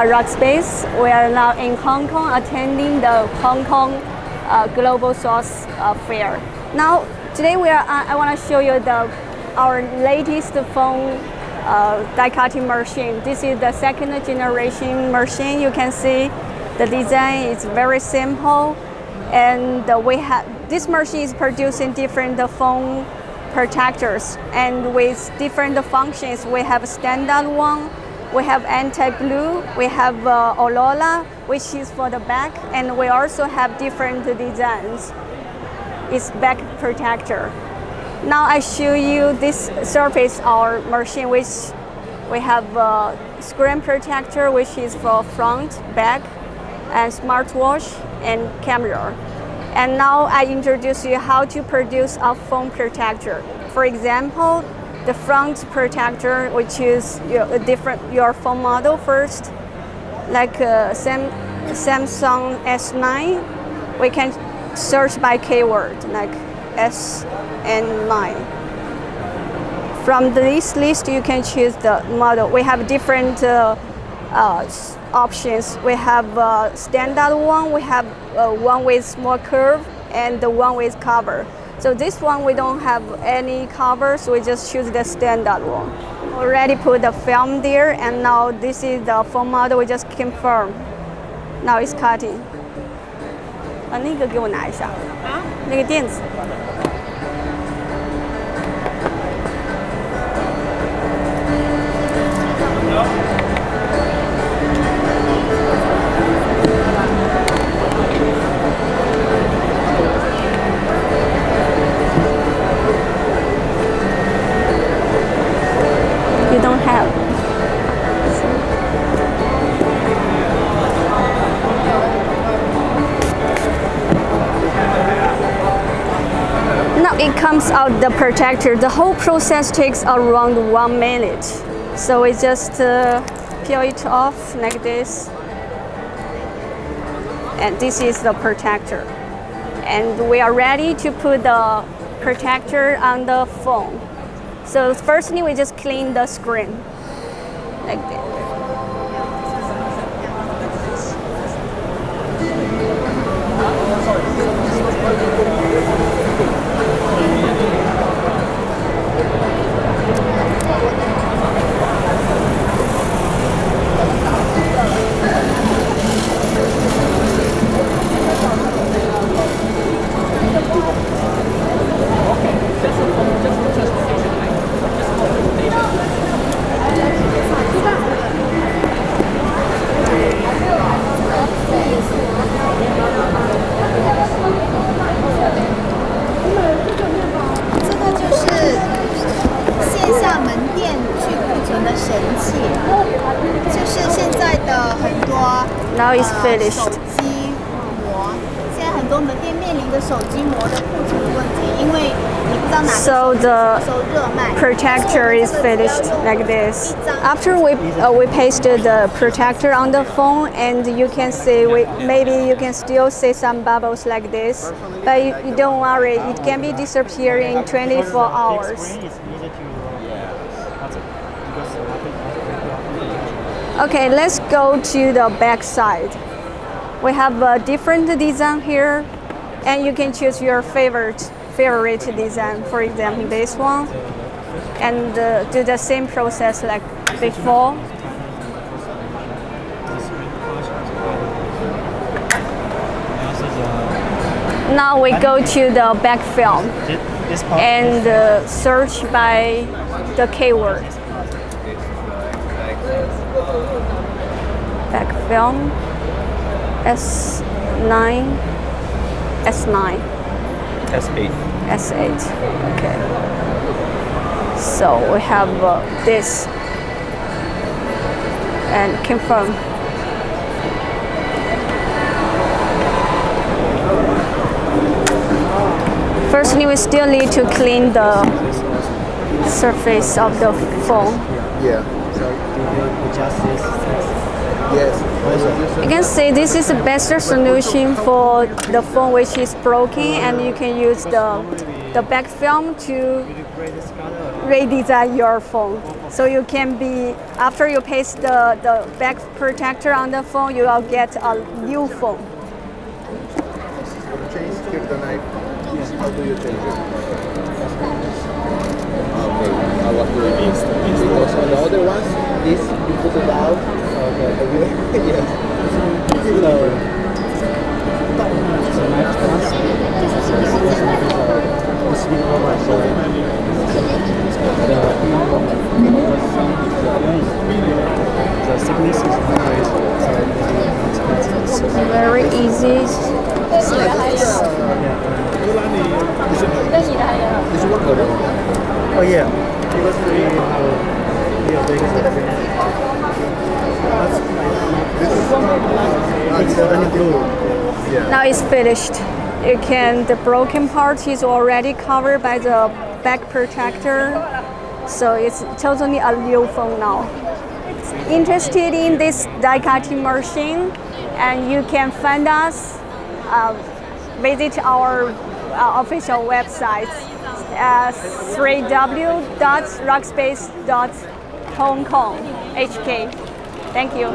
are Rockspace. We are now in Hong Kong attending the Hong Kong Global Source Fair. Now, today I want to show you our latest phone die cutting machine. This is the second generation machine. You can see the design is very simple, and this machine is producing different phone protectors, and with different functions. We have a standard one, we have anti-glue, we have Aurora, which is for the back, and we also have different designs. It's back protector. Now I show you this surface our machine, which we have a screen protector, which is for front, back, and smartwatch and camera. And now I introduce you how to produce a phone protector. For example, the front protector, which is your phone model first, like Samsung S9, we can search by keyword like S and 9. From this list, you can choose the model. We have different options. We have a standard one, we have one with small curve, and the one with cover. So this one we don't have any cover, so we just choose the standard one. Already put the film there, and now this is the phone model. We just confirm. Now it's cutting. 那个给我拿一下。那个垫子。You don't have. Now it comes out the protector. The whole process takes around 1 minute. So we just peel it off like this. And this is the protector. And we are ready to put the protector on the phone. So firstly, we just clean the screen like this. Now it's finished. So the protector is finished like this. After we pasted the protector on the phone, and you can see maybe you can still see some bubbles like this, but you don't worry, it can be disappearing in 24 hours. Okay, let's go to the back side. We have a different design here, and you can choose your favorite design. For example, this one, and do the same process like before. Now we go to the back film and search by the keyword. Back film S9, S9, S8. S8. Okay. So we have this and confirm. Firstly, we still need to clean the surface of the phone. Yeah. So did you adjust this? Yes. You can say this is a better solution for the phone which is broken, and you can use the the back film to Color. redesign your phone. So you can be, after you paste the back protector on the phone, you will get a new phone. Change, keep the knife. How do you change it? Okay, what do you mean? Because on the other ones, this you put it out. Okay. Yes. So knife plus. The thickness is very Very easy. This one color? Oh yeah, because we have it's only blue. Yeah. Now it's finished. You can, the broken part is already covered by the back protector. So it's totally a new phone now. Interested in this die cutting machine, and you can find us, visit our official website at www.rockspace.hk. Thank you.